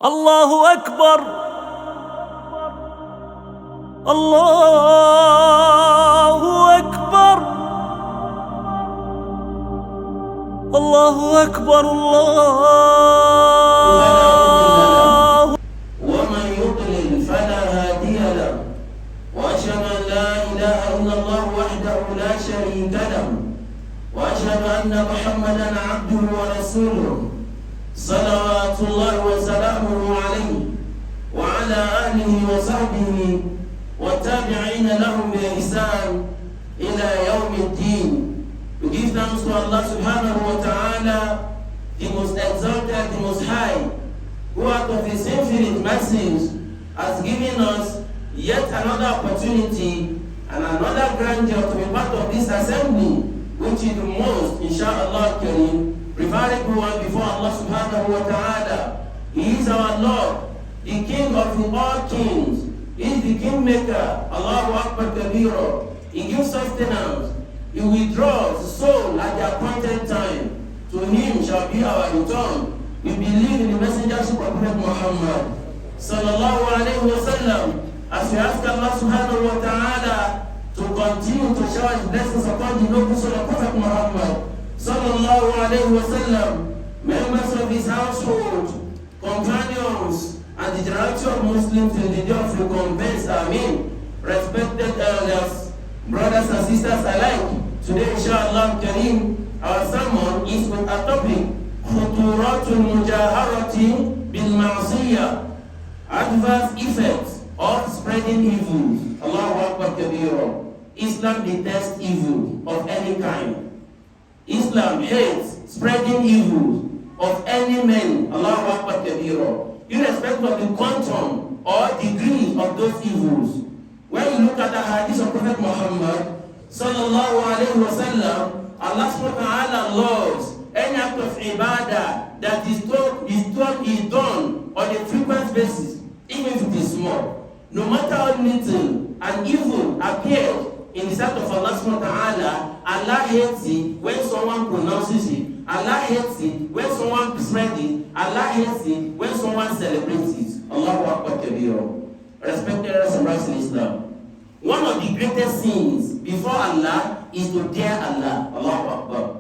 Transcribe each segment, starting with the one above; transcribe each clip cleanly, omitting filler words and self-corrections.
الله أكبر. الله أكبر. الله أكبر. الله. ومن يضلل فلا هادي له، وأشهد أن لا إله إلا الله وحده لا شريك له، وأشهد أن محمدا عبده ورسوله صلوات الله وسلامه عليه وعلى آله وصحبه والتابعين لهم بإحسان إلى يوم الدين. We give thanks to Allah subhanahu wa ta'ala, the most exalted, the most high, who out of his infinite mercies has given us yet another opportunity and another grandeur to be part of this assembly, which is the most, inshallah kareem, preferable one before Allah subhanahu wa ta'ala. He is our Lord, the King of all kings. He is the Kingmaker. Allahu Akbar Kabira. He gives sustenance. He withdraws the soul at the appointed time. To him shall be our return. We believe in the messengership of Prophet Muhammad sallallahu alayhi wa sallam. As we ask Allah subhanahu wa ta'ala to continue to shower his blessings upon the noble soul of Prophet Muhammad sallallahu alayhi wa sallam, members of his household, companions, and the generality of Muslims in the day of recompense. Ameen. Respected elders, brothers and sisters alike, today inshallah kareem, our sermon is with a topic, Khuturatul Mujaharati bil Ma'siyah, adverse effects of spreading evils. Allahu Akbar Kabira. Islam detests evil of any kind. Islam hates spreading evil of any man. Allahu Akbar Kabira. Irrespective of the quantum or degree of those evils. When you look at the hadith of Prophet Muhammad sallallahu alayhi wa sallam, Allah subhanahu wa ta'ala loves any act of ibadah that is done on a frequent basis, even if it is small. No matter how little an evil appears in the sight of Allah subhanahu wa ta'ala, Allah hates it when someone pronounces it. Allah hates it when someone spreads it. Allah hates it when someone celebrates it. Allahu Akbar Kabira. Respected brothers in Islam, one of the greatest sins before Allah is to dare Allah. Allahu Akbar.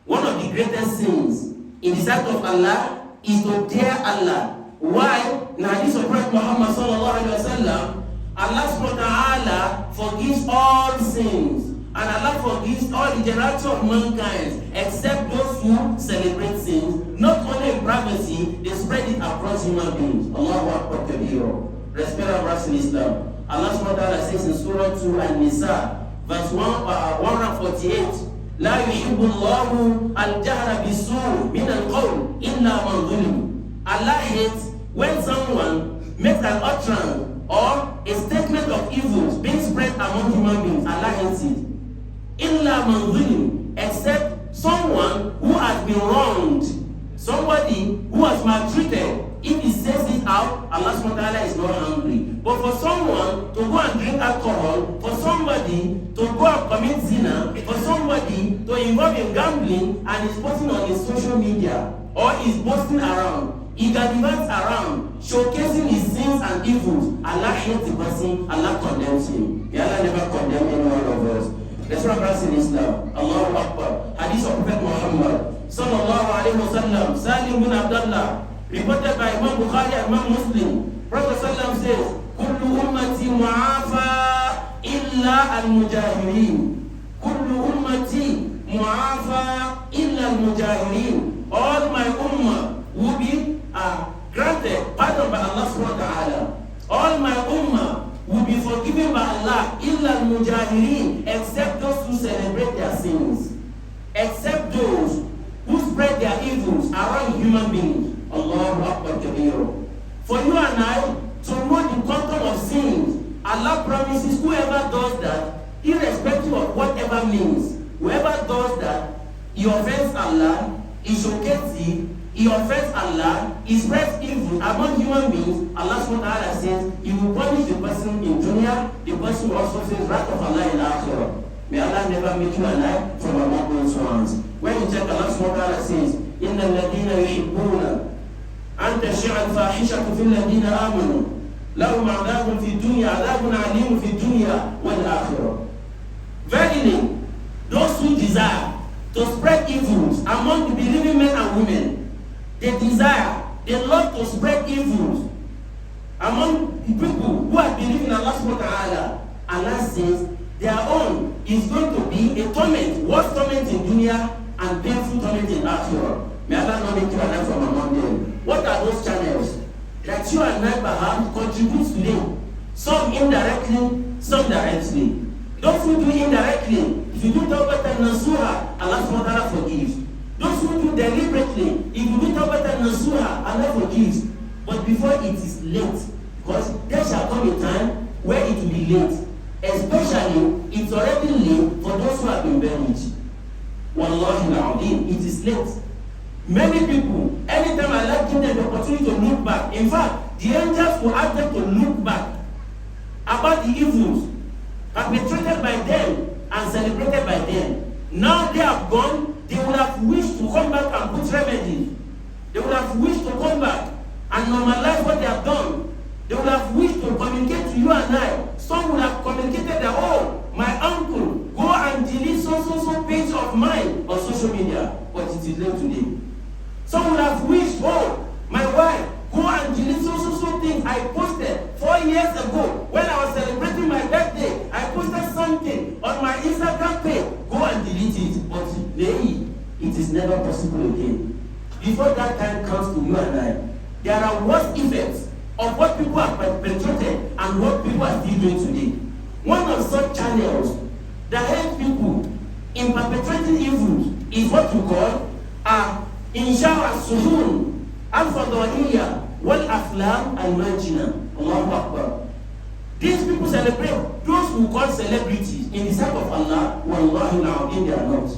One of the greatest sins in the sight of Allah is to dare Allah. Why? In the hadith of Prophet Muhammad sallallahu alaihi wasallam, Allah subhanahu wa ta'ala forgives all sins, and Allah forgives all the generality of mankind except those who celebrate sins. Not only in privacy, they spread it across human beings. Allahu Akbar Kabira. Respect our brothers in Islam. Allah subhanahu wa ta'ala says in Surah 2 An-Nisa, verse 148, La yuhibbullahu al-jahra bis-su' min al-qawl illa man zulim. Allah hates when someone makes an utterance or a statement of evils being spread among human beings. Allah hates it. Illa man zulim, except someone who has been wronged, somebody who has maltreated. If he says it out, Allah subhanahu wa ta'ala is not angry. But for someone to go and drink alcohol, for somebody to go and commit zina, for somebody to involve in gambling and is posting on his social media or is posting around, he gallivants around, showcasing his sins and evils, Allah hates the person, Allah condemns him. May Allah never condemn any one of us. Let's run brothers in Islam. Allahu Akbar. Hadith of Prophet Muhammad sallallahu alayhi wa sallam, Salim bin Abdullah, reported by Imam Bukhari and Imam Muslim. Prophet sallam says, Kullu ummati mu'afa illa al-mujahirin. Kullu ummati mu'afa illa al-mujahirin. All my ummah will be granted pardon by Allah subhanahu wa ta'ala. All my ummah will be forgiven by Allah illa al-mujahirin, except those who celebrate their sins, except those who spread their evils around human beings. Allahu Akbar Kabira. For you and I to know the quantum of sins, Allah promises whoever does that, irrespective of whatever means, whoever does that, he offends Allah, he showcases it, he offends Allah, he spreads evil among human beings. Allah subhanahu wa ta'ala says he will punish the person in dunya, the person who also says wrath of Allah in akhirah. May Allah never make you and I from among those ones. When you check, Allah subhanahu wa ta'ala says, Inna alladhina yuhibbuna an أن تشيع الفاحشة في الذين آمنوا لهم عذاب في الدنيا عذاب عليم في الدنيا والآخرة. Verily, those who desire to spread evils among the believing men and women, they love to spread evils among the people who are believing in Allah subhanahu wa ta'ala. Allah says their own is going to be a torment, worse torment in dunya and painful torment in akhirah. May Allah not make you and I from among them. What are those channels that you and I perhaps contribute to them? Some indirectly, some directly. Those who do indirectly, if you do tawbatan nasuha, Allah subhanahu wa ta'ala forgives. Those who do deliberately, if you do tawbatan nasuha, Allah forgives. But before it is late, because there shall come a time where it will be late. Especially, it's already late for those who have been buried. Wallahi al-azim, it is late. Many people, anytime Allah gives them the opportunity to look back, in fact, the angels will ask them to look back about the evils perpetrated by them and celebrated by them. Now they have gone, they would have wished to come back and put remedies. They would have wished to come back and normalize what they have done. They would have wished to communicate to you and I. Some would have communicated that, oh, my uncle, go and delete so page of mine on social media. But it is late today. Some would have wished, oh, my wife, go and delete so things I posted 4 years ago when I was celebrating my birthday. I posted something on my Instagram page. Go and delete it. But today, it is never possible again. Before that time comes to you and I, there are worse effects of what people have perpetrated and what people are still doing today. One of such channels that help people in perpetrating evils is what you call Insha al-Suhun, al-Fadawiyya, wal-Aflam al-Majina. Allahu Akbar. These people celebrate those who call celebrities in the sight of Allah. Wallahi al-Azim, they are not.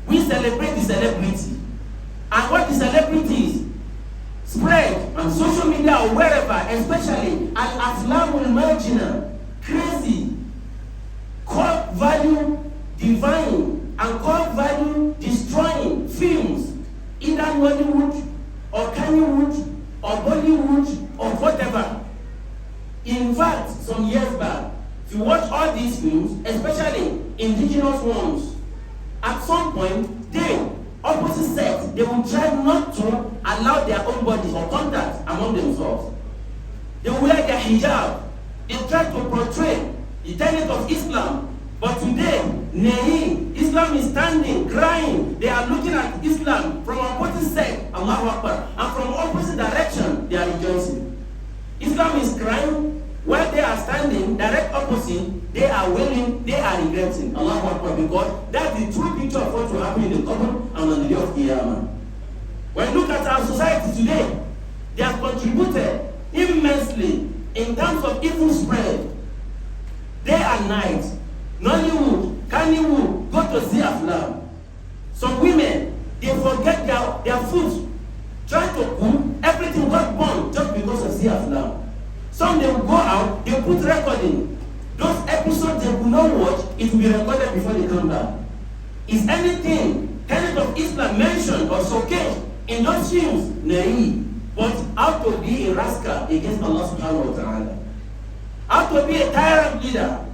We celebrate the celebrity. And what the celebrities spread on social media or wherever, especially al-Aflam al-Majina, crazy, core value divine, and core value destroying films, either Hollywood or Kannywood or Bollywood or whatever. In fact, some years back, if you watch all these films, especially indigenous ones, at some point, they, opposite sex, they will try not to allow their own bodies or contact among themselves. They will wear their hijab. They try to portray the tenet of Islam. But today, Islam is standing, crying. They are looking at Islam from opposite side, Allahu Akbar, and from opposite direction, they are rejoicing. Islam is crying, while they are standing, direct opposite, they are wailing, they are regretting, Allahu Akbar, because that's the true picture of what will happen in the Qabr and on the day of Qiyamah. When you look at our society today, they have contributed immensely in terms of evil spread, day and night. Nollywood, Kannywood, go to see Aflam. Some women, they forget their food, try to cook, everything got burned just because of see Aflam. Some they will go out, they put recording. Those episodes they will not watch, it will be recorded before they come back. Is anything tenet of Islam mentioned or showcased in those films? No. But how to be a rascal against Allah subhanahu wa ta'ala? How to be a tyrant leader?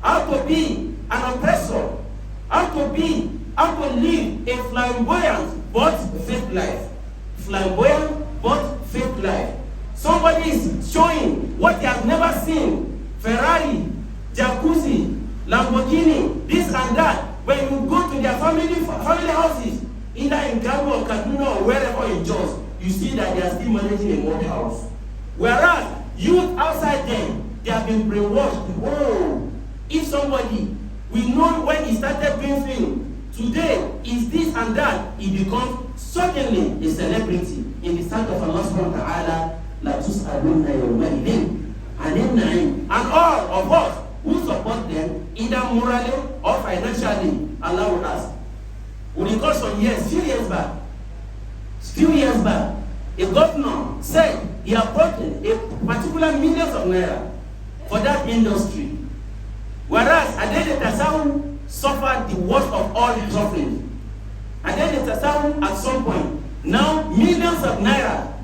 How to be an oppressor, how to live a flamboyant but fake life. Flamboyant but fake life. Somebody is showing what he has never seen. Ferrari, jacuzzi, Lamborghini, this and that. When you go to their family houses, either in Kano or Kaduna or wherever in Jos, you see that they are still managing a mud house. Whereas youth outside them, they have been brainwashed. Oh, if somebody, we know when he started doing film, today is this and that, he becomes suddenly a celebrity in the sight of Allah subhanahu wa ta'ala, la tus'alunna yawma idhin anin na'im. And all of us who support them, either morally or financially, Allah will ask. We recall some years, few years back, a governor said he appointed a particular millions of naira for that industry. Whereas Adele Tasawun suffered the worst of all suffering. Adele Tasawun at some point Now, millions of naira,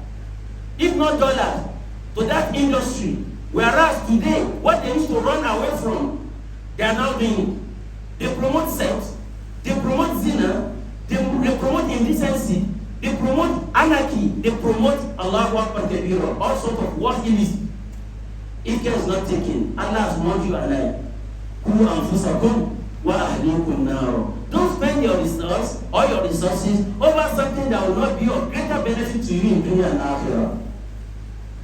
if not dollars, to that industry. Whereas today, what they used to run away from, they are now doing it. They promote sex, they promote zina, they promote indecency, they promote anarchy, they promote Allahu Akbar Kabira, all sorts of what is. If care is not taken, Allah has warned you alive. Ku anfusakum wa ahlikum nar. Don't spend your resources or your resources over something that will not be of greater benefit to you in dunya and akhirah.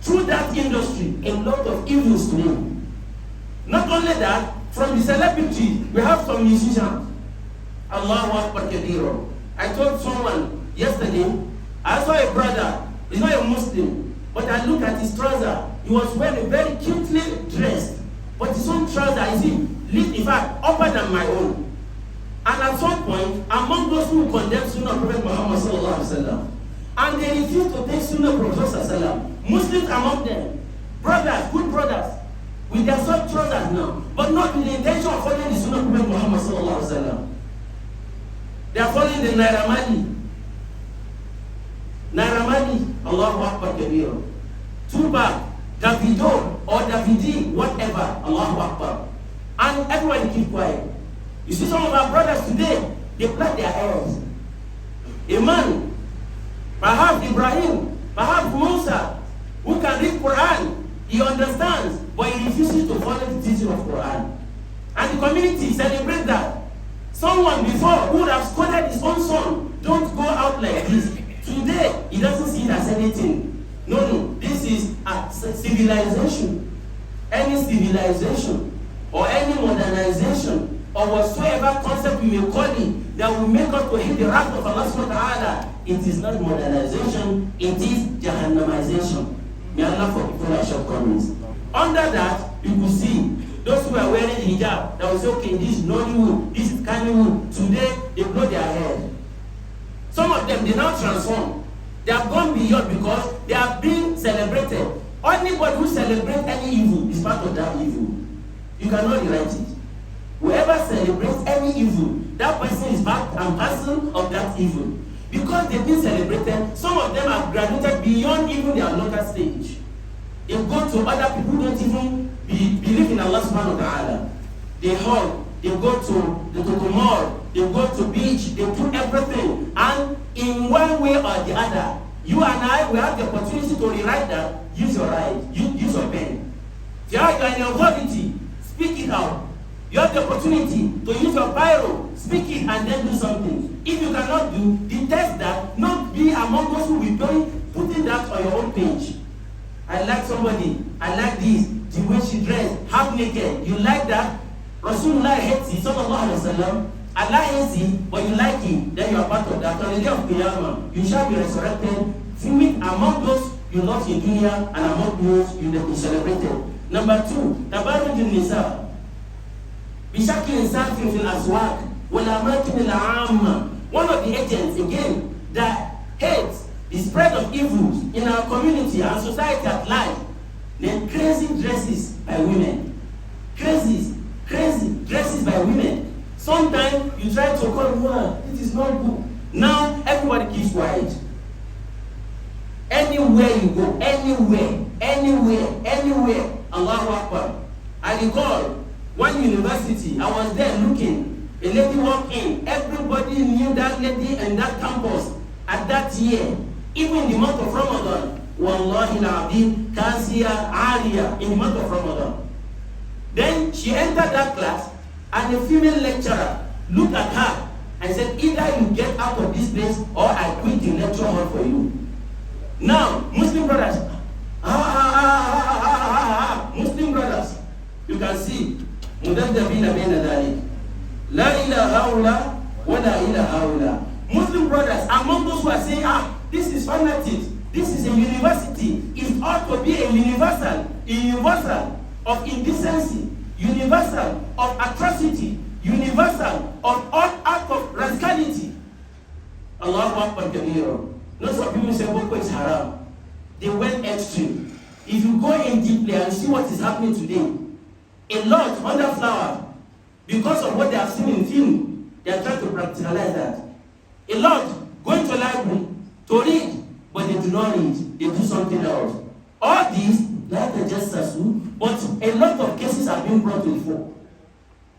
Through that industry, a lot of evils today. Not only that, from the celebrities, we have some musicians. Allahu Akbar Kabira. I told someone yesterday, I saw a brother, he's not a Muslim, but I looked at his trouser. He was wearing very cutely dressed, but his own trouser is in fact upper than my own. And at some point, among those who condemn Sunnah of Prophet Muhammad sallallahu alaihi wasallam, and they refuse to take Sunnah of Prophet sallallahu alaihi wasallam, Muslims among them, brothers, good brothers, with their soft trousers now, but not with the intention of following the Sunnah of Prophet Muhammad sallallahu alaihi wasallam. They are following the Naira Marley. Naira Marley, Allahu Akbar Kabir. Tupac, Davido, or Davidi, whatever, Allahu Akbar. And everyone keep quiet. You see some of our brothers today, they plait their hairs. A man, perhaps Ibrahim, perhaps Musa, who can read Quran, he understands, but he refuses to follow the teaching of Quran. And the community celebrates that. Someone before who would have scolded his own son, don't go out like this. Today, he doesn't see it as anything. No, this is a civilization. Any civilization or any modernization or whatsoever concept we may call it that will make us to hit the wrath of Allah subhanahu wa ta'ala, it is not modernization, it is Jahannamization. May Allah forgive our shortcomings. Under that, you could see those who are wearing hijab, that will say, okay, this is Nollywood, this is Kannywood. Today, they blow their head. Some of them, they now transform. They have gone beyond because they are being celebrated. Anybody who celebrates any evil is part of that evil. You cannot rewrite it. Whoever celebrates any evil, that person is part and parcel of that evil. Because they've been celebrated, some of them have graduated beyond even their local stage. They go to other people who don't even believe in Allah subhanahu wa ta'ala. They hug, they go to the mall, they go to beach, they do everything. And in one way or the other, you and I will have the opportunity to rewrite that. Use your right, use your pen. If you are in authority, speak it out. You have the opportunity to use your pyro, speak it and then do something. If you cannot do, detest that, not be among those who will be putting that on your own page. I like somebody, I like this, the way she dressed, half naked. You like that? Rasulullah hates it, sallallahu alaihi wasallam. Allah hates it, but you like it, then you are part of that. On the day of Qiyamah, you shall be resurrected, viewing among those you lost in dunya and among those you will be celebrated. Number 2, tabarruj an-nisa. بشكل سافر في الأسواق والأماكن العامة. One of the agents again that hates the spread of evils in our community and society at large, then crazy dresses by women. Crazy dresses by women. Sometimes you try to call her, it is not good. Now everybody keeps quiet. Anywhere you go, anywhere, Allahu Akbar. I recall one university, I was there looking, a lady walked in, everybody knew that lady and that campus at that year, even in the month of Ramadan. Wallahi al-Azim, Kasia, Aria, in the month of Ramadan. Then she entered that class, and a female lecturer looked at her and said, either you get out of this place or I quit the lecture hall for you. Now, Muslim brothers, Muslim brothers, you can see, مُدَبْدَبِينَ بَيْنَ ذَلِكَ لَا إِلَهَ هَؤُلَاءِ وَلَا إِلَهَ هَؤُلَاءِ. Muslim brothers, among those who are saying, this is fanatics, this is a university, it ought to be a universal of indecency, universal of atrocity, universal of all acts of radicality. Allahu Akbar Kabira. Not some people say Boko is haram. They went extreme. If you go in deeply and see what is happening today, a lot under flower, because of what they have seen in film, they are trying to practicalize that. A lot going to library to read, but they do not read. They do something else. All these, like the justice, but a lot of cases have been brought to the fore.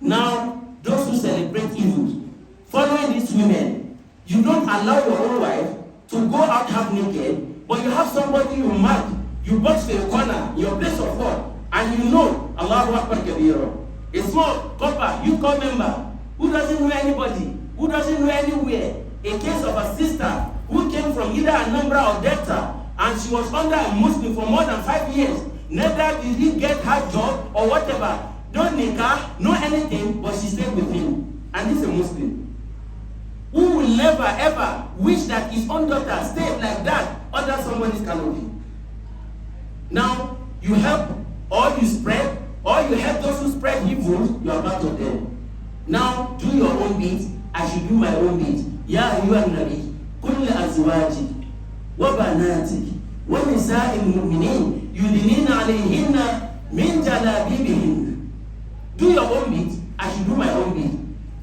Now, those who celebrate evils, following these women, you don't allow your own wife to go out half naked, but you have somebody you mark, you box to a corner, your place of work, and you know, Allahu Akbar Kabira. A small copper, youth corps member, who doesn't know anybody, who doesn't know anywhere. A case of a sister who came from either Anambra or Delta, and she was under a Muslim for more than 5 years. Neither did he get her job or whatever. No nikah, no anything, but she stayed with him. And he's a Muslim. Who will never ever wish that his own daughter stayed like that under somebody's canopy? Now, you help or you spread, or you help those who spread evil, you are part of them. Now, do your own bit, I should do my own bit. Ya ayyuhan nabi, kulli azwajik wa banatik wa nisa'il mu'minin yudnina alayhinna min jalabibihin. Do your own bit, I should do my own bit.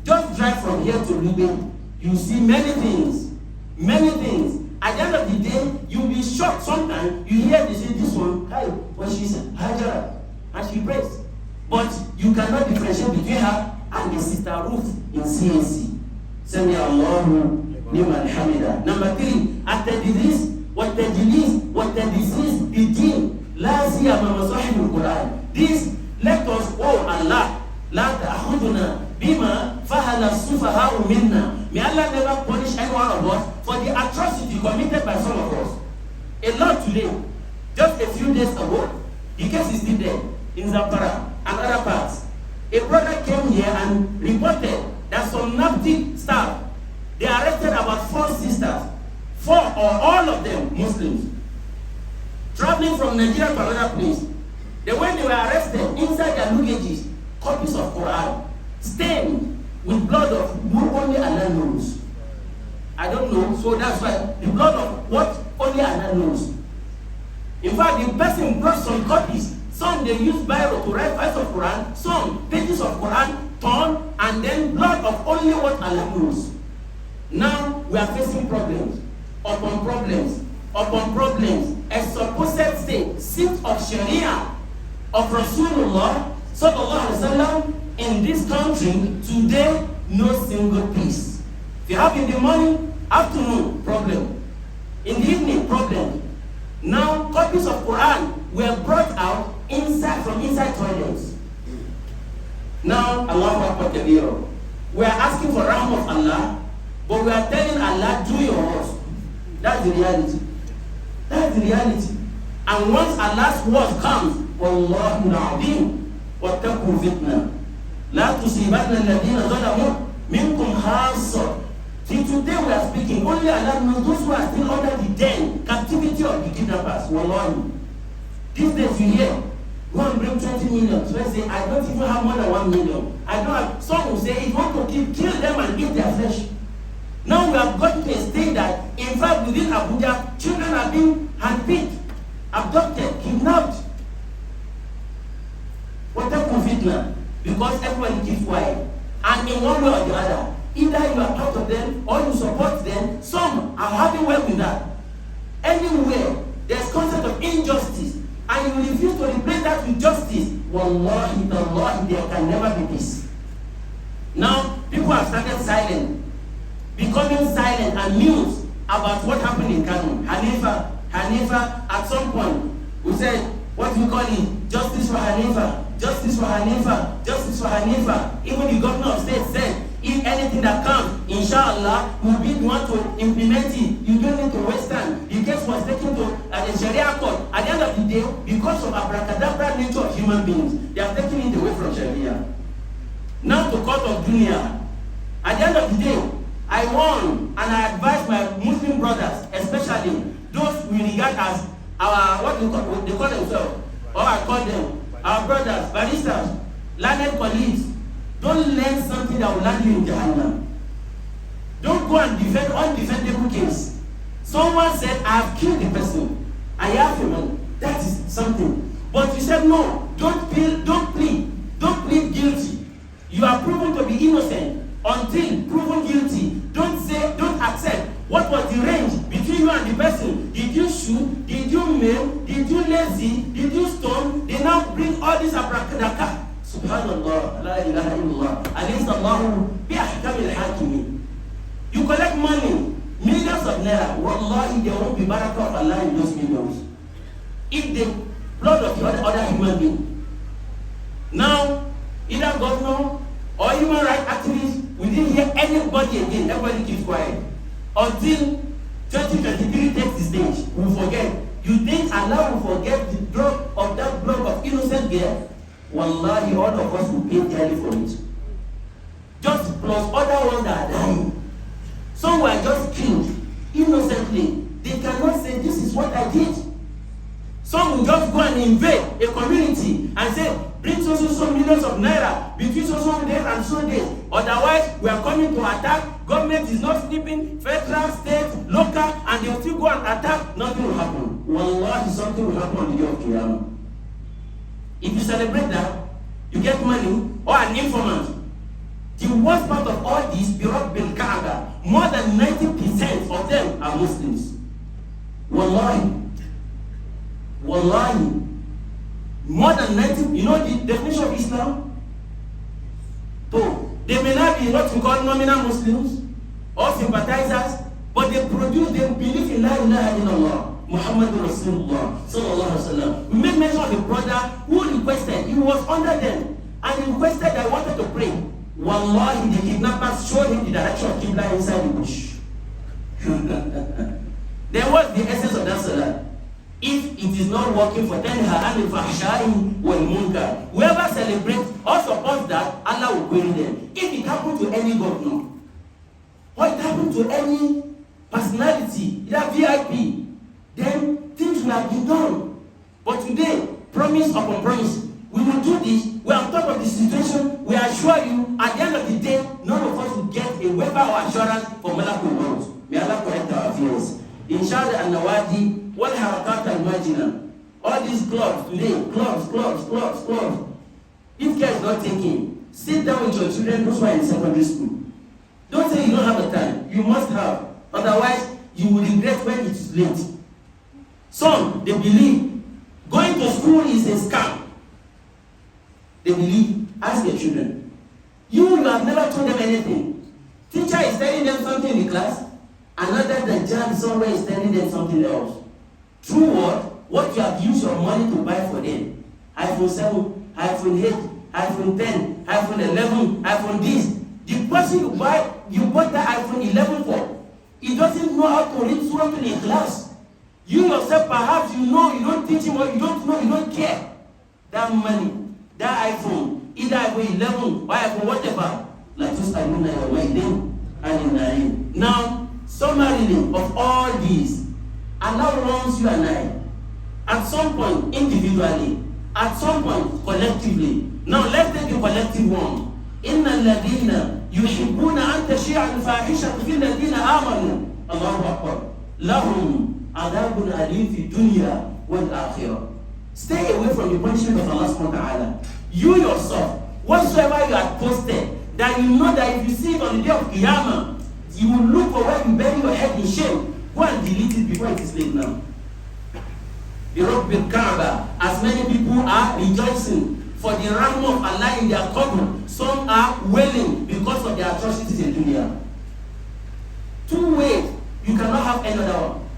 Just drive from here to Ruben, you see many things, many things. At the end of the day, you'll be shocked sometimes. You hear they say this one, hi, when she's Hajara, and she prays. But you cannot differentiate between her and the sister Ruth in CAC. Sami Allahu liman hamida. Number 3, at-tadlis, what-tadlis, what-tadlis, the la siyama masahib al-Quran. This, let us, oh Allah, la ta'khuduna bima fahala sufaha'u minna. May Allah never punish any one of us for the atrocity committed by some of us. A lot today, just a few days ago, the case is still there in Zamfara and other parts. A brother came here and reported that some NAPTIP staff, they arrested about 4 sisters, 4 or all of them Muslims, traveling from Nigeria to another place. Then when they were arrested, inside their luggages, copies of Quran, stained with blood of who only Allah knows. I don't know, so that's why the blood of what only Allah knows. In fact, the person brought some copies. Some they use Bible to write parts of Quran, some pages of Quran torn, and then blood of only what Allah knows. Now we are facing problems upon problems upon problems. A supposed seat of Sharia of Rasulullah sallallahu alaihi wasallam in this country today, no single piece. If you have in the morning, afternoon, problem. In the evening, problem. Now copies of Quran were brought out from inside toilets. Now, Allahu Akbar Kabira. We are asking for rahmah of Allah, but we are telling Allah, do your worst. That's the reality. That's the reality. And once Allah's word comes, Wallahu na'adim, wattaku fitna. La tusibanna alladhina zalamu minkum khassa. Till today we are speaking, only Allah knows those who are still under the den, captivity of the kidnappers. Wallahi. These days you hear, go and bring 20 million. So I say, I don't even have more than 1 million. I don't have, some will say, if you want to kill them and eat their flesh. Now we have got to a state that, in fact, within Abuja, children are being handpicked, abducted, kidnapped. What a fitna? Because everybody keeps quiet. And in one way or the other, either you are part of them or you support them. Some are having well with that. Anywhere there's concept of injustice, and you refuse to replace that with justice, wallahi, tallahi, there can never be peace. Now, people have started silent, becoming silent and mute about what happened in Kano. Hanifa, at some point, we said, what we call it, justice for Hanifa, justice for Hanifa, justice for Hanifa. Even the governor of state said, if anything that comes, inshallah, we'll be the one to implement it. You don't need to waste time. The case was taken to the Sharia court. At the end of the day, because of abracadabra nature of human beings, they have taken it away from Sharia. Now to court of dunya. At the end of the day, I warn and I advise my Muslim brothers, especially those we regard as our, what they call themselves, or I call them, our brothers, baristas, learned colleagues. Don't learn something that will land you in Jahannam. Don't go and defend undefendable case. Someone said, I have killed the person. I have him, and that is something. But you said, no, don't plead guilty. You are proven to be innocent until proven guilty. Don't accept what was the range between you and maim? Did you lazy? Did you stone? They now bring all this abracadabra. Subhanallah, la ilaha illallah. Alaysa Allahu bi ahkamil hakimin. You collect money, millions of naira. Wallahi, there won't be barakah of Allah in those millions. If the blood of the other human being. Now, either governor or human rights activists, we didn't hear anybody again. Everybody keeps quiet. Until 2023 takes the stage, we forget. You think Allah will forget the drop of that blood of innocent girl? Wallahi, all of us will pay dearly for it. Just plus other ones that are dying. Some were just killed innocently. They cannot say, this is what I did. Some will just go and invade a community and say, bring so millions of naira between so days and so days. Otherwise, we are coming to attack. Government is not sleeping. Federal, state, local, and they will still go and attack. Nothing will happen. Wallahi, something will happen on the day of Qiyamah. If you celebrate that, you get money or an informant. The worst part of all this, Birab bin Kaaba, more than 90% of them are Muslims. Wallahi. More than 90, you know the definition of Islam? So, they may not be what we call nominal Muslims or sympathizers, but they believe in La ilaha illallah. Muhammadur Rasulullah sallallahu alaihi wasallam. We make mention of a brother who requested, he was under them, and he requested that he wanted to pray. Wallahi, the kidnappers showed him the direction of Qibla inside the bush. Then what's the essence of that salah? If it is not working for Tanha and Fahsha'i wal Munkar, whoever celebrates or supports that, Allah will query them. If it happened to any governor, or it happened to any personality, either VIP, then things will have been done. But today, promise upon promise, we will do this, we are on top of the situation, we assure you, at the end of the day, none of us will get a waiver or assurance for Malakul Maut. May Allah correct our affairs. Inshallah al-Nawadi, wal harakat al-majina. All these clubs today, clubs. If care is not taken, sit down with your children, those who are in secondary school. Don't say you don't have the time. You must have. Otherwise, you will regret when it is late. Some, they believe going to school is a scam. They believe. Ask their children. You have never told them anything. Teacher is telling them something in the class. Another Dajjal somewhere is telling them something else. True what? What you have used your money to buy for them. iPhone 7, iPhone 8, iPhone 10, iPhone 11, iPhone this. The person you bought that iPhone 11 for, he doesn't know how to read Surah in class. You yourself, perhaps you know, you don't teach him, or you don't know, you don't care. That money, that iPhone, either iPhone 11 or iPhone whatever, like just I know now, summarily of all these, Allah wants you and I, at some point individually, at some point collectively. Now let's take the collective one. إن الذين يحبون أن تشيع الفاحشة في الذين آمنوا الله أكبر لهم عذاب أليم في الدنيا والآخرة. Stay away from the punishment of Allah subhanahu wa ta'ala. You yourself, whatsoever you have posted, that you know that if you see it on the day of Qiyamah, you will look for where you bury your head in shame. Go and delete it before it is late now. The Rabb al-Kaaba, as many people are rejoicing for the rahmah of Allah in their qabr, some are wailing because of their atrocities in dunya. Two ways, you cannot have another one.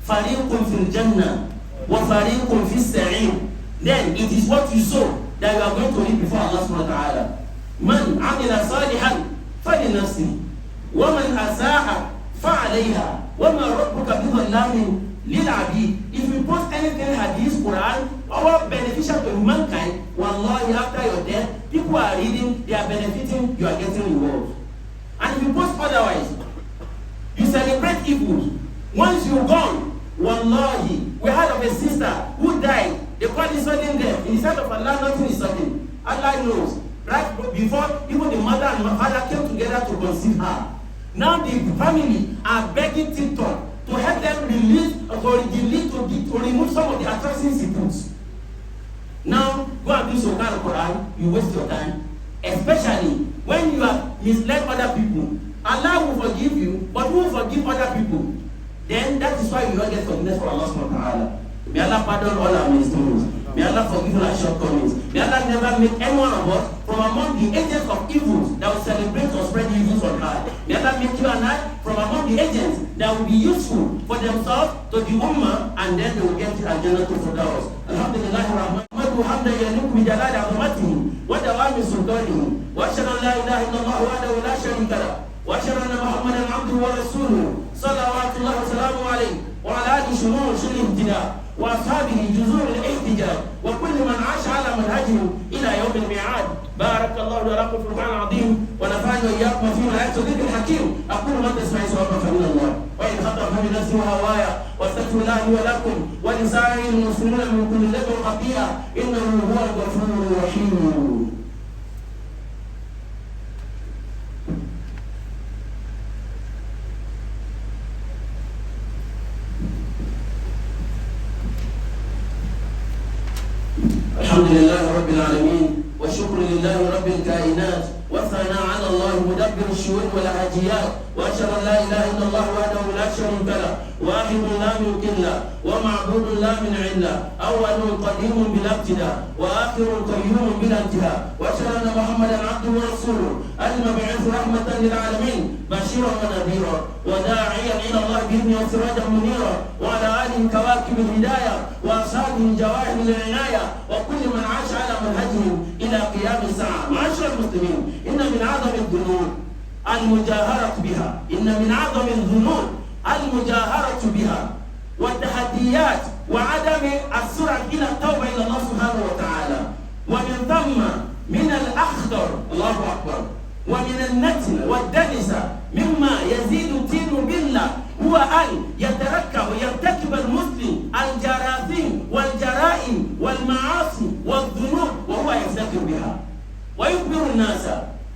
Fariqun fil jannah wa fariqun fis sa'ir. Then it is what you sow that you are going to reap before Allah subhanahu wa ta'ala. Man amila salihan fali nafsi wa man asa'a fa'alayha wa ma rabbuka bidhallamin lil abid. If you post anything hadith, Quran, or beneficial to mankind, wallahi, after your death, people are reading, they are benefiting, you are getting reward. And if you post otherwise, you celebrate evil. Once you're gone, wallahi, we heard of a sister who died. They call it sudden death. In the sight of Allah, nothing is sudden. Allah knows. Right before even the mother and the father came together to conceive her. Now the family are begging TikTok to help them release or delete to remove some of the atrocities he puts. Now, go and do some kind of Quran, you waste your time. Especially when you have misled other people. Allah will forgive you, but who will forgive other people? Then that is why you will not get forgiveness for Allah subhanahu wa ta'ala. May Allah pardon all our misdeeds. May Allah forgive our shortcomings. May Allah never make any one of us from among the agents of evils that will celebrate or spread evils on earth. May Allah make you and I from among the agents that will be useful for themselves to the Ummah, and then they will get to Al-Jannah to Firdaus. Alhamdulillah Rahman. حمدا يليق بجلال عظمته ودوام سلطانه واشهد ان لا اله الا الله وحده لا شريك له واشهد ان محمدا عبده ورسوله صلوات الله وسلامه عليه وعلى اله شموع الاهتداء واصحابه جذور الاحتجاج وكل من عاش على منهجهم الى يوم الميعاد. بارك الله لكم في القران العظيم ونفعني واياكم فيما لا يصدق الحكيم. اقول ما تسمعون سواء فمن الله وان خطا فمن نفسي وهوايا واستغفر الله لي ولكم ولسائر المسلمين من كل ذنب وخطيئه انه هو الغفور الرحيم. الحمد لله رب العالمين والشكر لله رب الكائنات والثناء على الله مدبر الشؤون والحاجيات واشهد ان لا اله الا الله وحده لا شريك له واحد لا ممكن له ومعبود لا من عله اول قديم بلا ابتداء واخر قيوم بلا انتهاء واشهد ان محمدا عبده ورسوله المبعوث رحمه للعالمين بشيرا ونذيرا وداعيا الى الله باذنه وسراجا منيرا وعلى اله كواكب الهدايه واصحابه جواهر العنايه وكل من عاش على منهجهم الى قيام الساعه. معاشر المسلمين، ان من اعظم الذنوب المجاهره بها، ان من اعظم الذنوب المجاهره بها والتحديات وعدم السرعه الى التوبه الى الله سبحانه وتعالى. ومن ثم من الاخطر الله اكبر ومن النتن والدنس مما يزيد الدين بالله هو ان يتركب ويرتكب المسلم الجراثيم والجرائم والمعاصي والذنوب وهو يفتكر بها ويخبر الناس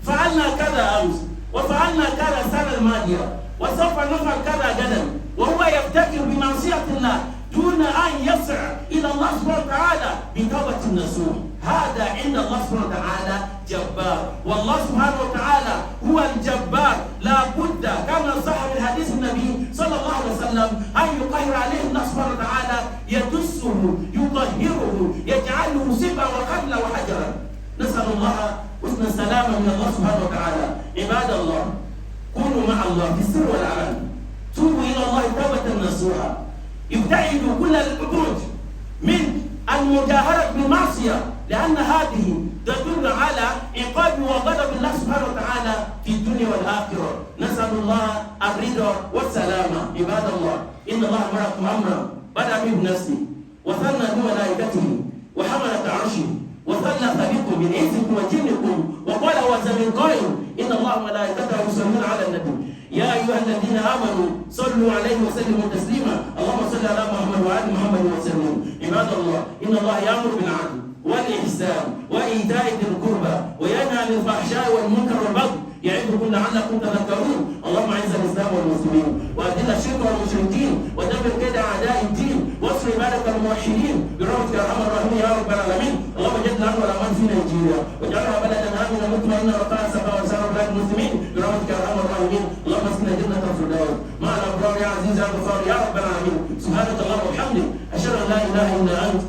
فعلنا كذا امس وفعلنا كذا السنه الماضيه وسوف نفعل كذا غدا وهو يفتكر بمعصيه الله دون ان يسعى الى الله سبحانه وتعالى بتوبه النصوح. هذا عند الله سبحانه وتعالى جبار، والله سبحانه وتعالى هو الجبار. لا بد كما صح من حديث النبي صلى الله عليه وسلم ان يقهر عليه الله سبحانه وتعالى، يدسه يطهره يجعله سبا وقتلا وحجرا. نسال الله حسن السلامه من الله سبحانه وتعالى. عباد الله، كونوا مع الله في السر والعلن، توبوا الى الله توبه نصوحا، ابتعدوا كل الحدود من المجاهره بالمعصيه، لأن هذه تدل على عقاب وغضب الله سبحانه وتعالى في الدنيا والآخرة. نسأل الله الرضا والسلامة. عباد الله، إن الله أمركم أمرا بدأ به بنفسه وثنى بملائكته وحملة عرشه وثلث بكم من إنسكم وجنكم وقال وزمن قائل إن الله وملائكته يصلون على النبي يا أيها الذين آمنوا صلوا عليه وسلموا تسليما. اللهم صل على محمد وعلى محمد وسلم. عباد الله، إن الله يأمر بالعدل والإحسان وإيتاء ذي القربى وينهى عن الفحشاء والمنكر والبغي يعظكم لعلكم تذكرون. اللهم أعز الإسلام والمسلمين وأذل الشرك والمشركين ودمر كيد أعداء الدين واصل عبادك الموحدين برحمتك يا أرحم الراحمين يا رب العالمين. اللهم جد الأمن والأمان في نيجيريا واجعلها بلدا آمنا مطمئنا رخاء سخاء وسائر بلاد المسلمين برحمتك يا أرحم الراحمين. اللهم اسكننا جنة الفردوس مع الأبرار يا عزيز يا غفار يا رب العالمين. سبحانك اللهم وبحمدك أشهد أن لا إله إلا أنت